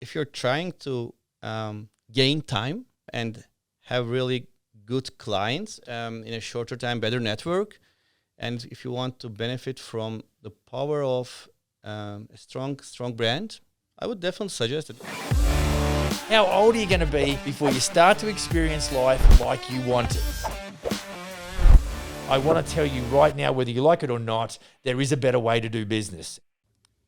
if you're trying to gain time and have really good clients in a shorter time, better network, and if you want to benefit from the power of a strong brand, I would definitely suggest it. How old are you going to be before you start to experience life like you want it? I want to tell you right now, whether you like it or not, there is a better way to do business.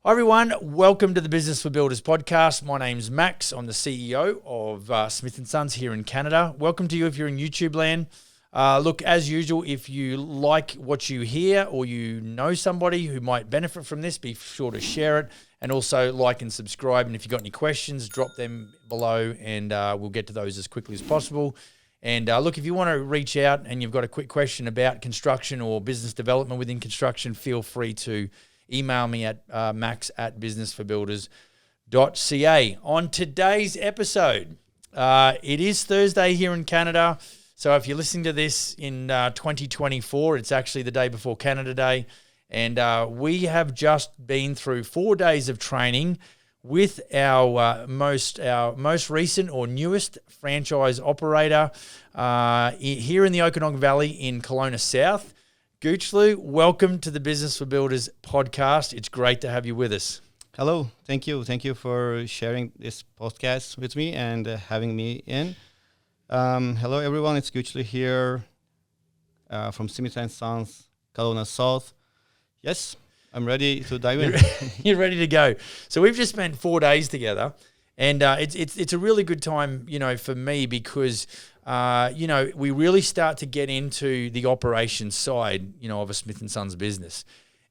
Hi everyone, welcome to the Business for Builders podcast. My name's Max. I'm the CEO of Smith & Sons here in Canada. Welcome to you if you're in YouTube land. Look, as usual, if you like what you hear or you know somebody who might benefit from this, be sure to share it and also like and subscribe. And if you've got any questions, drop them below and we'll get to those as quickly as possible. And look, if you want to reach out and you've got a quick question about construction or business development within construction, feel free to email me at max@businessforbuilders.ca. On today's episode, it is Thursday here in Canada. So if you're listening to this in 2024, it's actually the day before Canada Day. And we have just been through 4 days of training with our most recent or newest franchise operator here in the Okanagan Valley in Kelowna South. Guchlu, welcome to the Business for Builders podcast. It's great to have you with us. Hello, thank you. Thank you for sharing this podcast with me and having me in. Hello, everyone. It's Guchlu here from Smith & Sons, Kelowna South. Yes, I'm ready to dive in. You're ready to go. So we've just spent 4 days together, and it's a really good time, for me because we really start to get into the operations side, of a Smith & Sons business,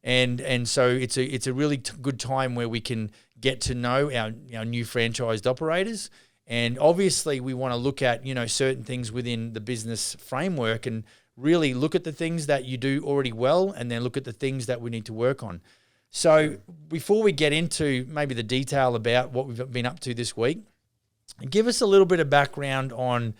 and so it's a really good time where we can get to know our new franchised operators. And obviously, we want to look at, certain things within the business framework and really look at the things that you do already well and then look at the things that we need to work on. So before we get into maybe the detail about what we've been up to this week, give us a little bit of background on,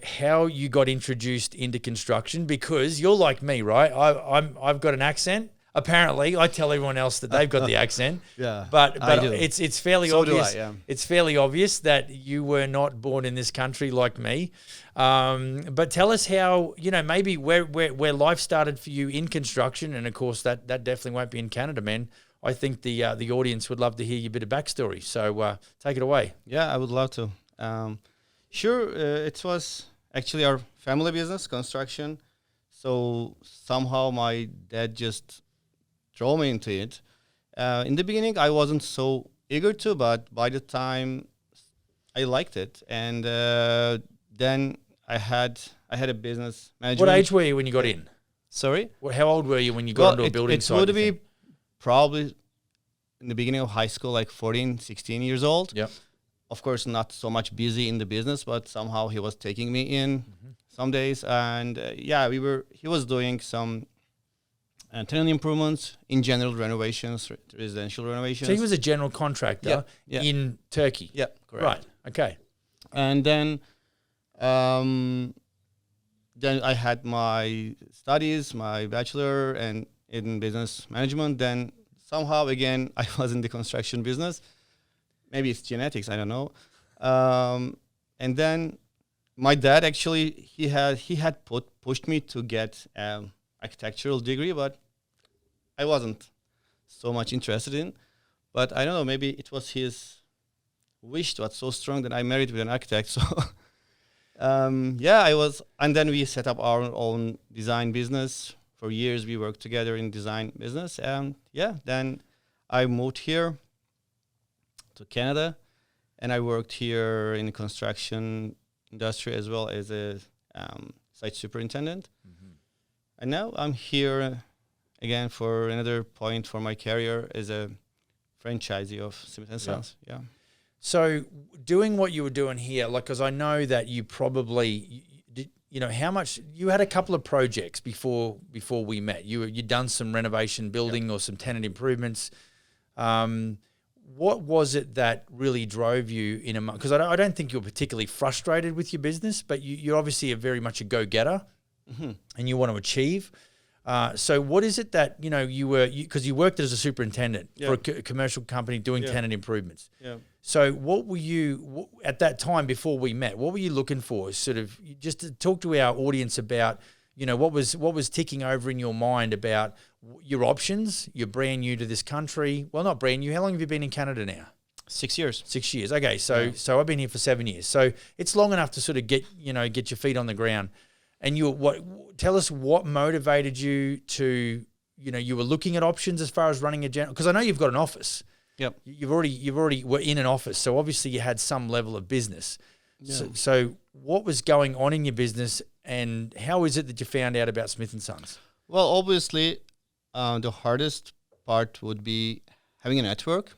how you got introduced into construction, because you're like me, right? I've got an accent. Apparently, I tell everyone else that they've got the accent. Yeah, but it's fairly obvious. Do I, yeah. It's fairly obvious that you were not born in this country like me. But tell us how, maybe where life started for you in construction, and of course that definitely won't be in Canada, man. I think the audience would love to hear your bit of backstory. So take it away. Yeah, I would love to. Sure, it was actually our family business, construction. So somehow my dad just throw me into it. In the beginning, I wasn't so eager to, but by the time I liked it, and then I had a business management. What age were you when you got in? Sorry? How old were you when you got into a building site? It would be probably in the beginning of high school, like 14, 16 years old. Yep. Of course, not so much busy in the business, but somehow he was taking me in some days, and he was doing some tenant improvements, in general renovations, residential renovations. So he was a general contractor in Turkey? Yeah, correct. Right, okay. And then I had my studies, my bachelor and in business management. Then somehow, again, I was in the construction business. Maybe it's genetics, I don't know. And then my dad actually, he had pushed me to get architectural degree, but I wasn't so much interested in. But I don't know, maybe it was his wish was so strong that I married with an architect. So I was, and then we set up our own design business. For years we worked together in design business, and then I moved here to Canada, and I worked here in the construction industry as well as a site superintendent. And now I'm here again for another point for my career as a franchisee of Smith & Sons. Yeah. So doing what you were doing here, because I know that you probably, how much, you had a couple of projects before we met. You'd done some renovation building or some tenant improvements. What was it that really drove you in because I don't think you're particularly frustrated with your business, but you're obviously very much a go-getter and you want to achieve. So what is it that, you were, because you worked as a superintendent for a commercial company doing tenant improvements. Yeah. So what were you at that time before we met? What were you looking for? Sort of just to talk to our audience about, what was ticking over in your mind about your options. You're brand new to this country. Well, not brand new. How long have you been in Canada now? 6 years. 6 years. Okay, so I've been here for 7 years. So it's long enough to sort of get your feet on the ground. And tell us what motivated you to, you were looking at options as far as running a general, because I know you've got an office. Yep. You've already were in an office, so obviously you had some level of business. Yeah. So what was going on in your business, and how is it that you found out about Smith & Sons? Well, obviously, the hardest part would be having a network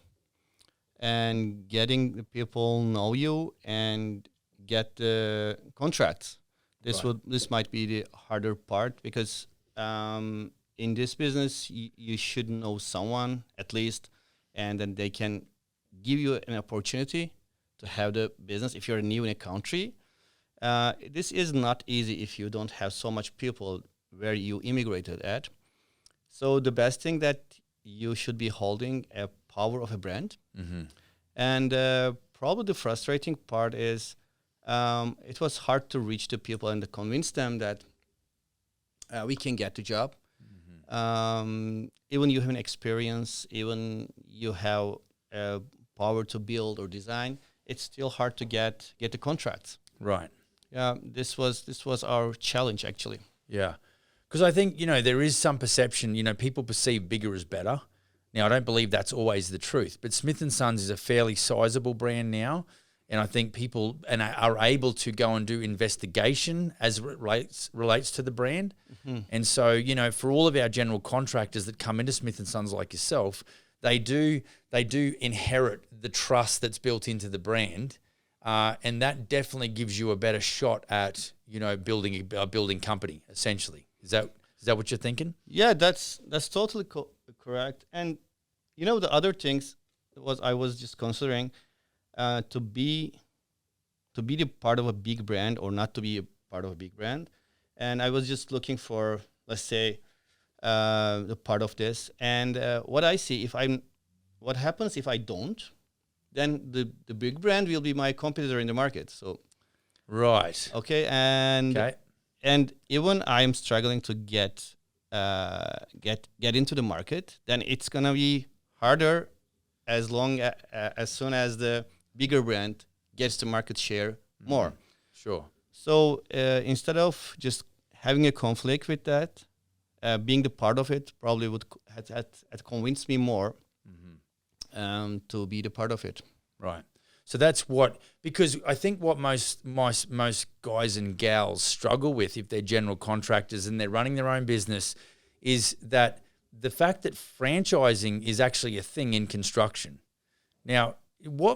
and getting the people know you and get the contracts. This might be the harder part, because in this business you should know someone at least, and then they can give you an opportunity to have the business if you're new in a country. This is not easy if you don't have so much people where you immigrated at. So the best thing that you should be holding a power of a brand. Mm-hmm. And probably the frustrating part is it was hard to reach the people and to convince them that we can get the job. Mm-hmm. Even you have an experience, even you have power to build or design, it's still hard to get the contracts. Right. Yeah, this was our challenge actually. Yeah, because I think there is some perception. People perceive bigger as better. Now, I don't believe that's always the truth, but Smith & Sons is a fairly sizable brand now, and I think people are able to go and do investigation as it relates to the brand. Mm-hmm. And so, for all of our general contractors that come into Smith & Sons like yourself, they do inherit the trust that's built into the brand, and that definitely gives you a better shot at building a building company. Essentially, is that what you're thinking? Yeah, that's totally correct. And the other things I was just considering to be the part of a big brand or not to be a part of a big brand, and I was just looking for, let's say, the part of this. And what I see, what happens if I don't, then the big brand will be my competitor in the market. So, right. Okay, and even I'm struggling to get into the market, then it's gonna be harder as soon as the bigger brand gets the market share more. Sure. So instead of just having a conflict with that, being the part of it probably would had convinced me more to be the part of it. Right. So that's because I think what most guys and gals struggle with if they're general contractors and they're running their own business is that the fact that franchising is actually a thing in construction. Now, were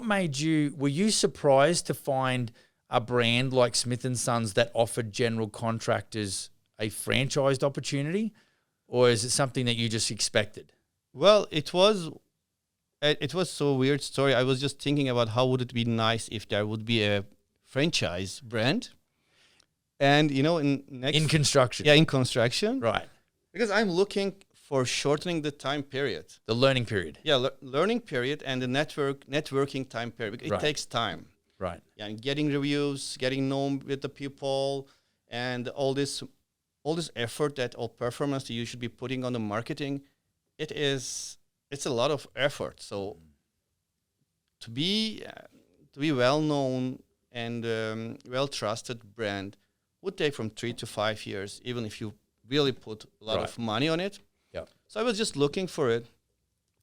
you surprised to find a brand like Smith & Sons that offered general contractors a franchised opportunity, or is it something that you just expected? Well, it was so weird story. I was just thinking about how would it be nice if there would be a franchise brand, and in construction. Yeah, in construction. Right. Because I'm looking for shortening the time period. The learning period. Yeah, learning period and the networking time period. It takes time. Right. Yeah, and getting reviews, getting known with the people, and all this effort all performance that you should be putting on the marketing, it's a lot of effort. So to be well known and well trusted brand would take from 3 to 5 years, even if you really put a lot of money on it. Yeah. So I was just looking for it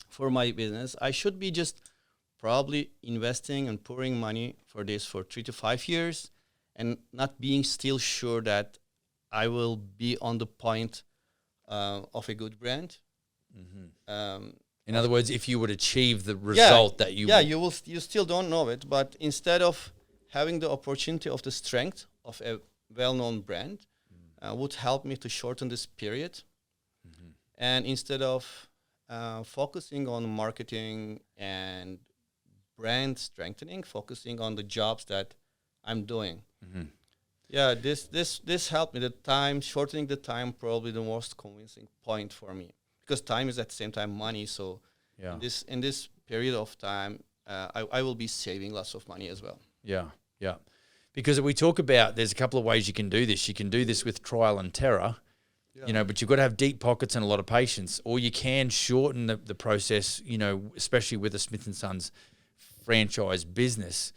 for my business. I should be just probably investing and pouring money for this for 3 to 5 years, and not being still sure that I will be on the point of a good brand. Mm-hmm. In other words, if you would achieve the result that you you still don't know it, but instead of having the opportunity of the strength of a well-known brand, would help me to shorten this period. Mm-hmm. And instead of focusing on marketing and brand strengthening, focusing on the jobs that I'm doing. Mm-hmm. Yeah, this helped me. Shortening the time, probably the most convincing point for me, because time is at the same time money. So in this period of time, I will be saving lots of money as well. Yeah, yeah. Because we talk about there's a couple of ways you can do this. You can do this with trial and terror, but you've got to have deep pockets and a lot of patience, or you can shorten the process, especially with a Smith & Sons franchise business,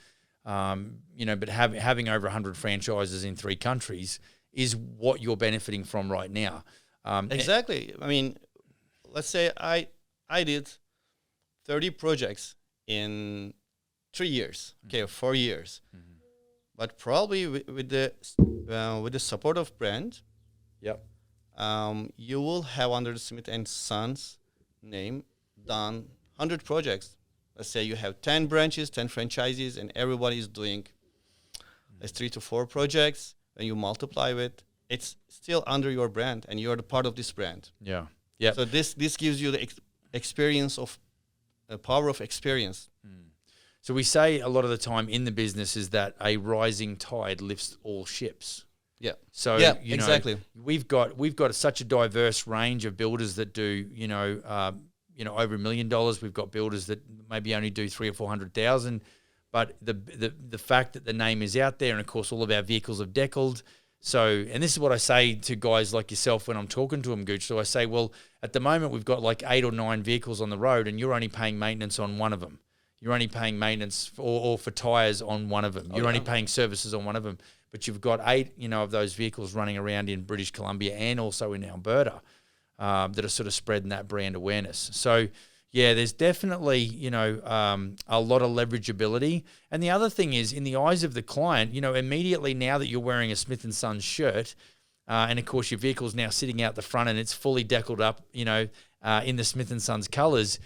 but having over 100 franchises in 3 countries is what you're benefiting from right now. Exactly. I mean, let's say I did 30 projects in 3 years, or 4 years. Mm-hmm. But probably with the support of brand, you will have under the Smith & Sons name done 100 projects. Let's say you have 10 branches, 10 franchises, and everybody is doing 3 to 4 projects, and you multiply it. It's still under your brand, and you're the part of this brand. Yeah. Yeah. So this gives you the experience of power of experience. So we say a lot of the time in the business is that a rising tide lifts all ships. Yeah. So exactly. We've got such a diverse range of builders that do over $1 million. We've got builders that maybe only do 300,000 or 400,000. But the fact that the name is out there, and of course all of our vehicles have deckled. So, and this is what I say to guys like yourself when I'm talking to them, Gooch. So I say, well, at the moment we've got like 8 or 9 vehicles on the road, and you're only paying maintenance on one of them. You're only paying maintenance or for tyres on one of them. You're only paying services on one of them. But you've got 8, of those vehicles running around in British Columbia and also in Alberta that are sort of spreading that brand awareness. So, yeah, there's definitely, a lot of leverageability. And the other thing is, in the eyes of the client, immediately now that you're wearing a Smith & Sons shirt, and of course your vehicle's now sitting out the front and it's fully deckled up, in the Smith & Sons colours,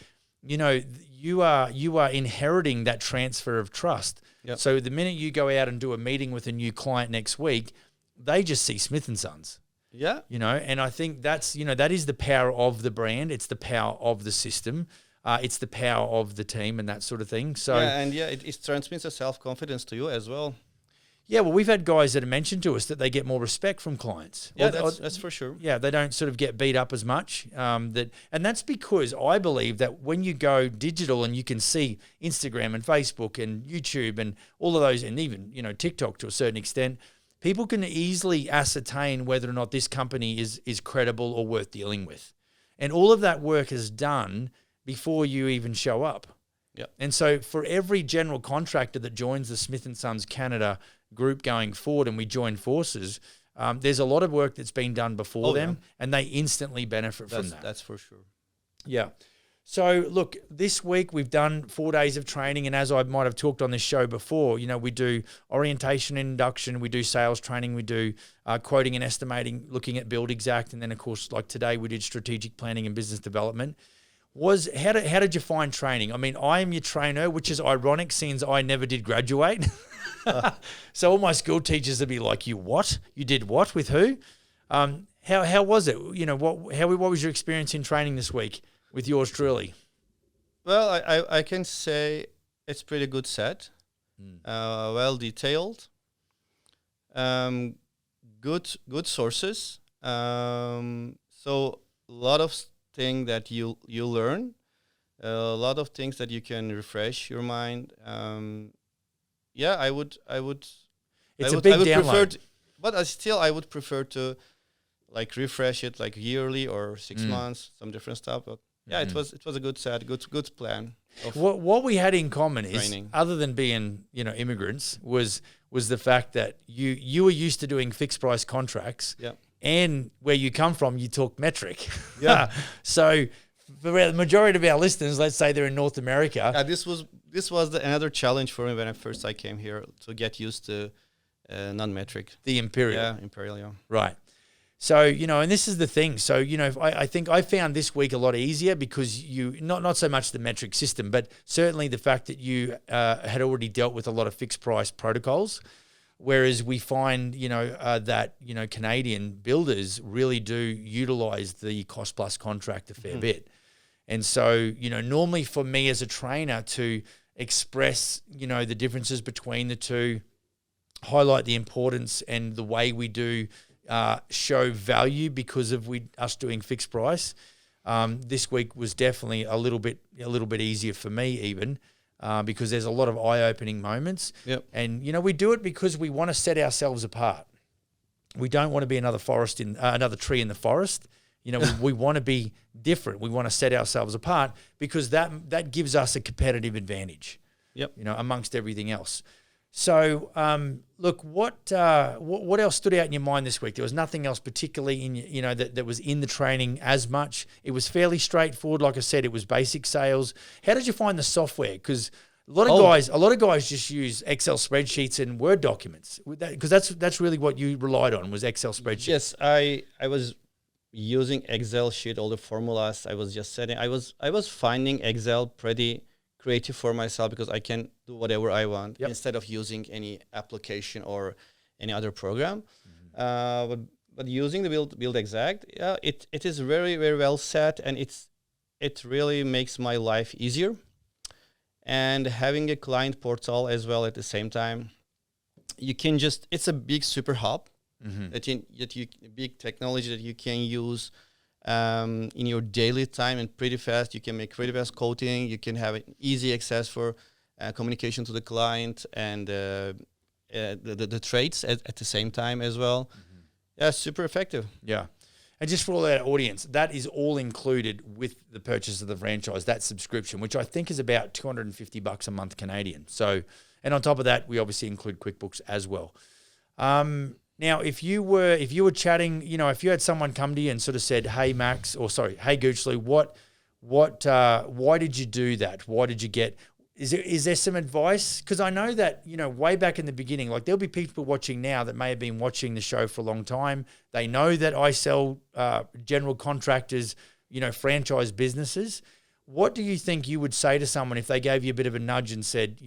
you are inheriting that transfer of trust. Yep. So the minute you go out and do a meeting with a new client next week, they just see Smith & Sons. Yeah. And I think that's, that is the power of the brand. It's the power of the system. It's the power of the team and that sort of thing. So it transmits a self-confidence to you as well. Yeah, well, we've had guys that have mentioned to us that they get more respect from clients. Yeah, that's for sure. Yeah, they don't sort of get beat up as much. And that's because I believe that when you go digital and you can see Instagram and Facebook and YouTube and all of those, and even TikTok to a certain extent, people can easily ascertain whether or not this company is credible or worth dealing with, and all of that work is done before you even show up. Yeah. And so for every general contractor that joins the Smith & Sons Canada group going forward and we join forces, there's a lot of work that's been done before them, and they instantly benefit from that. That's for sure. Yeah. So, look, this week we've done 4 days of training, and as I might have talked on this show before, we do orientation and induction, we do sales training, we do quoting and estimating, looking at Build Exact, and then, of course, like today, we did strategic planning and business development. How did you find training? I mean, I am your trainer, which is ironic since I never did graduate. So all my school teachers would be like, "You what? You did what with who?" How was it? What was your experience in training this week with yours truly? Well, I can say it's pretty good set, well detailed, good sources. So a lot of things that you learn, a lot of things that you can refresh your mind. I would. It's a big download. But I would prefer to like refresh it like yearly or 6 months, some different stuff. But yeah, it was a good set, good plan. What we had in common is, training. Other than being immigrants, was the fact that you were used to doing fixed price contracts. Yeah. And where you come from, you talk metric. Yeah. So for the majority of our listeners, let's say they're in North America. This was another challenge for me when I came here, to get used to non-metric. The Imperial. Yeah, Imperial, yeah. Right. So, and this is the thing. So, I think I found this week a lot easier because not so much the metric system, but certainly the fact that you had already dealt with a lot of fixed price protocols. Whereas we find, that, Canadian builders really do utilize the cost plus contract a fair bit. And so, normally for me as a trainer to express, the differences between the two, highlight the importance and the way we do show value because of us doing fixed price. This week was definitely a little bit easier for me even. because there's a lot of eye-opening moments. Yep. And, we do it because we want to set ourselves apart. We don't want to be another tree in the forest. We want to be different. We want to set ourselves apart because that gives us a competitive advantage. Yep. Amongst everything else. So, look, what else stood out in your mind this week? There was nothing else particularly that was in the training as much. It was fairly straightforward. Like I said, it was basic sales. How did you find the software? Because a lot of guys just use Excel spreadsheets and Word documents, because that's really what you relied on, was Excel spreadsheets. Yes, I was using Excel sheet, all the formulas. I was just setting. I was finding Excel pretty creative for myself because I can do whatever I want instead of using any application or any other program. But using the Build Exact, it is very, very well set, and it really makes my life easier. And having a client portal as well at the same time, you can it's a big super hub big technology that you can use in your daily time, and pretty fast. You can make pretty fast quoting. You can have easy access for communication to the client and the trades at the same time as well. Yeah, super effective. Yeah. And just for all our audience, that is all included with the purchase of the franchise, that subscription, which I think is about $250 a month Canadian. So, and on top of that, we obviously include QuickBooks as well. Now, if you were chatting, if you had someone come to you and sort of said, "Hey Max," or sorry, "Hey Guchlu, why did you do that? Why did you get?" Is there some advice? Because I know that, way back in the beginning, like there'll be people watching now that may have been watching the show for a long time. They know that I sell general contractors, franchise businesses. What do you think you would say to someone if they gave you a bit of a nudge and said,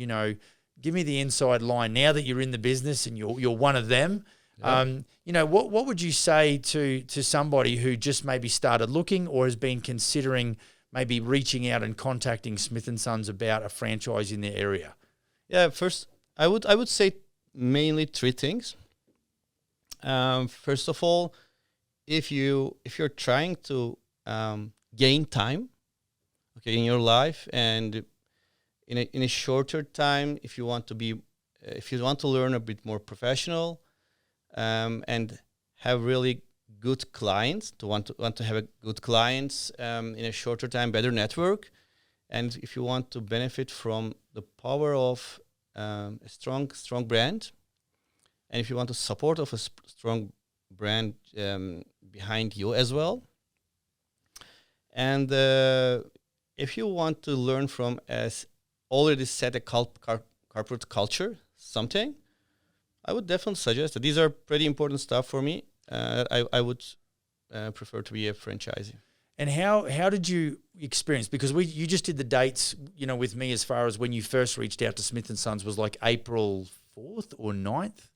give me the inside line now that you're in the business and you're one of them? Yeah. What would you say to somebody who just maybe started looking or has been considering maybe reaching out and contacting Smith & Sons about a franchise in their area? Yeah, first, I would say mainly three things. First of all, if you're trying to gain time, in your life, and in a shorter time, if you want to learn a bit more professional, and have really good clients, want to have good clients in a shorter time, better network, and if you want to benefit from the power of a strong brand, and if you want to support of a strong brand behind you as well, and if you want to learn from as already set a corporate culture, something, I would definitely suggest that these are pretty important stuff for me. I would prefer to be a franchisee. And how did you experience? Because you just did the dates, with me, as far as when you first reached out to Smith & Sons was like April 4th or 9th.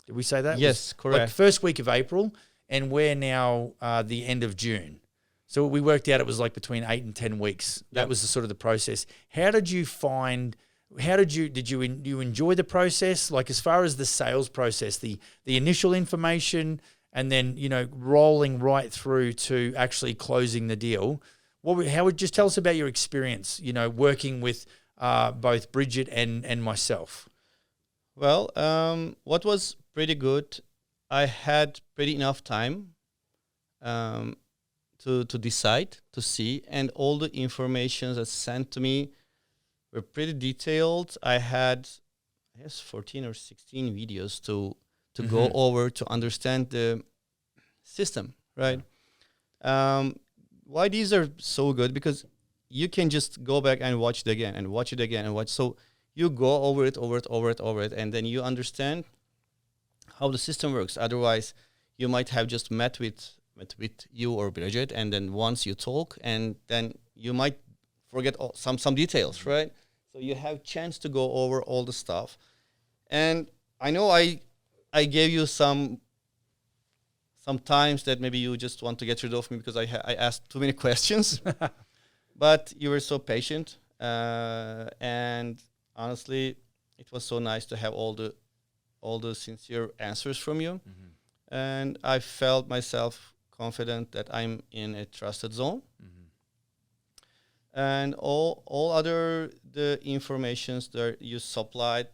Did we say that? Yes, correct. Like first week of April, and we're now the end of June. So we worked out it was like between 8 and 10 weeks. That was the sort of the process. How did you find? Did you enjoy the process? Like as far as the sales process, the initial information, and then rolling right through to actually closing the deal. How would just tell us about your experience? Working with both Bridget and myself. Well, what was pretty good, I had pretty enough time to decide, to see, and all the information that's sent to me were pretty detailed. I had, 14 or 16 videos to go over to understand the system, right? Why these are so good? Because you can just go back and watch it again and watch it again and watch. So you go over it, and then you understand how the system works. Otherwise, you might have just met with you or Bridget, and then once you talk, and then you might forget some details, right? So you have chance to go over all the stuff. And I know I gave you some times that maybe you just want to get rid of me because I asked too many questions, but you were so patient, and honestly, it was so nice to have all the sincere answers from you, and I felt myself confident that I'm in a trusted zone. and all other the informations that you supplied,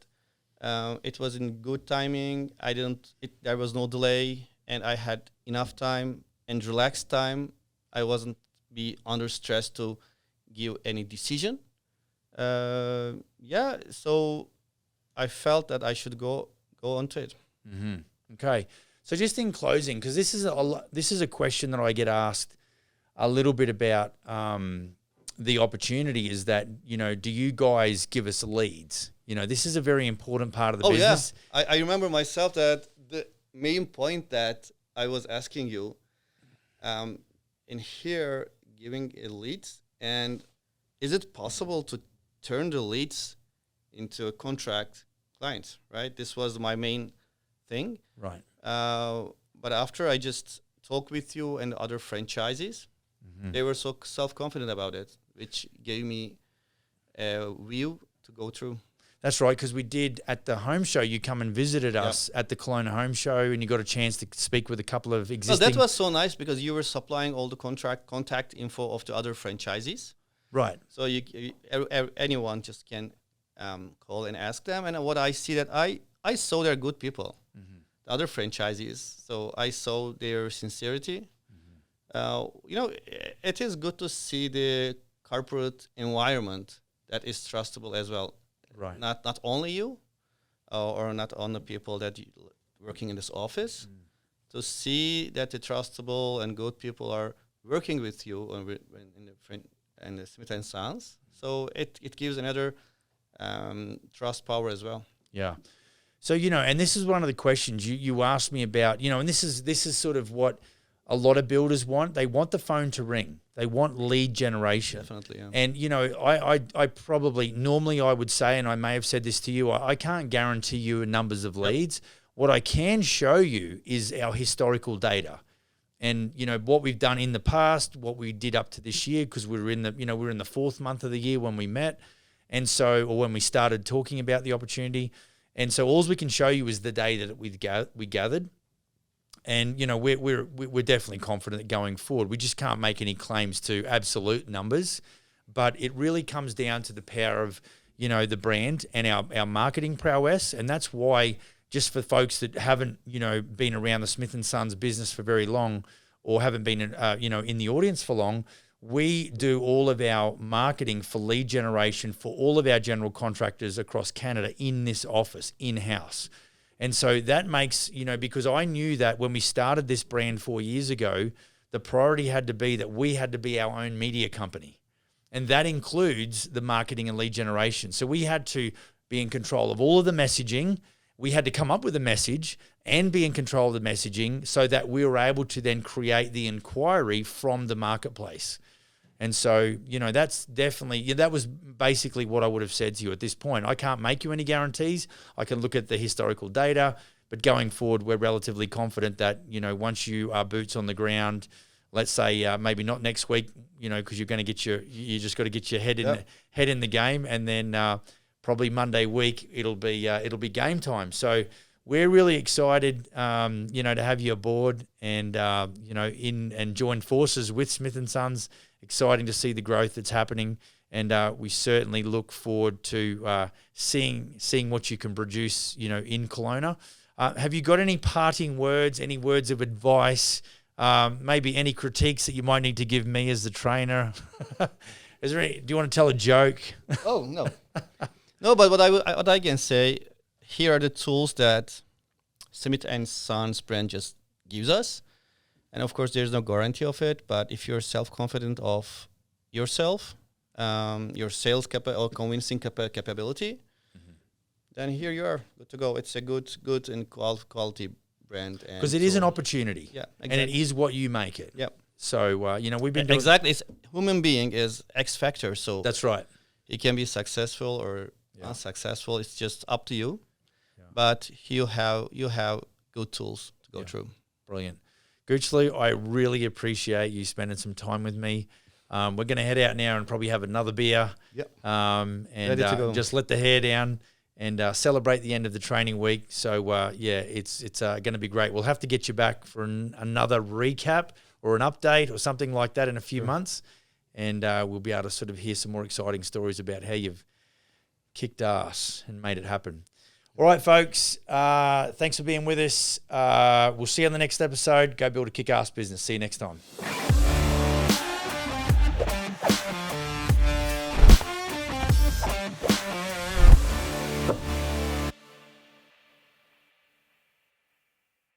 it was in good timing. I didn't. There was no delay, and I had enough time and relaxed time. I wasn't be under stress to give any decision. Yeah, so I felt that I should go onto it. Mm-hmm. Okay. So just in closing, because this is a question that I get asked a little bit about the opportunity, is that, do you guys give us leads? This is a very important part of the business. Yeah. I remember myself that the main point that I was asking you in here, giving a leads, and is it possible to turn the leads into a contract client, right? This was my main thing. Right. But after I just talked with you and other franchisees, they were so self-confident about it, which gave me a view to go through. That's right, because we did at the home show, you come and visited us at the Kelowna home show, and you got a chance to speak with a couple of existing... No, that was so nice because you were supplying all the contact info of the other franchisees. Right. So anyone just can call and ask them. And what I see that I saw they're good people, the other franchisees. So I saw their sincerity. It is good to see the corporate environment that is trustable as well. Right. Not only you, or not only people that working in this office, to see that the trustable and good people are working with you in the Smith & Sons. So it gives another trust power as well. Yeah. So, and this is one of the questions you asked me about, and this is sort of what a lot of builders want. They want the phone to ring. They want lead generation. Definitely, yeah. And, I probably, normally I would say, and I may have said this to you, I can't guarantee you numbers of leads. What I can show you is our historical data. And, what we've done in the past, what we did up to this year, because we were in the fourth month of the year when we met. And so, or when we started talking about the opportunity. And so all we can show you is the data that we gathered. And, we're definitely confident that going forward, we just can't make any claims to absolute numbers, but it really comes down to the power of, the brand and our marketing prowess. And that's why, just for folks that haven't, been around the Smith & Sons business for very long, or haven't been, in the audience for long, we do all of our marketing for lead generation for all of our general contractors across Canada in this office, in-house. And so that makes, because I knew that when we started this brand 4 years ago, the priority had to be that we had to be our own media company. And that includes the marketing and lead generation. So we had to be in control of all of the messaging. We had to come up with a message and be in control of the messaging so that we were able to then create the inquiry from the marketplace. And so, that's definitely, that was basically what I would have said to you at this point. I can't make you any guarantees. I can look at the historical data, but going forward, we're relatively confident that, once you are boots on the ground, let's say maybe not next week, because you're going to you just got to get your head in the game, and then probably Monday week it'll be game time. So we're really excited, to have you aboard and and join forces with Smith & Sons. Exciting to see the growth that's happening, and we certainly look forward to seeing what you can produce, in Kelowna. Have you got any parting words, any words of advice, maybe any critiques that you might need to give me as the trainer? Do you want to tell a joke? Oh, no. No, but what I can say, here are the tools that Smith & Sons brand just gives us. And of course, there's no guarantee of it. But if you're self-confident of yourself, your sales or convincing capability, then here you are, good to go. It's a good and quality brand. Because it is an opportunity. Yeah, exactly. And it is what you make it. Yep. So, we've been doing... Exactly. Human being is X factor. So that's right. It can be successful or unsuccessful. It's just up to you. Yeah. But you have good tools to go through. Brilliant. Guchlu, I really appreciate you spending some time with me. We're going to head out now and probably have another beer. Yep. And just let the hair down and celebrate the end of the training week. So, it's going to be great. We'll have to get you back for another recap or an update or something like that in a few months. and we'll be able to sort of hear some more exciting stories about how you've kicked ass and made it happen. All right, folks. Thanks for being with us. We'll see you on the next episode. Go build a kick-ass business. See you next time.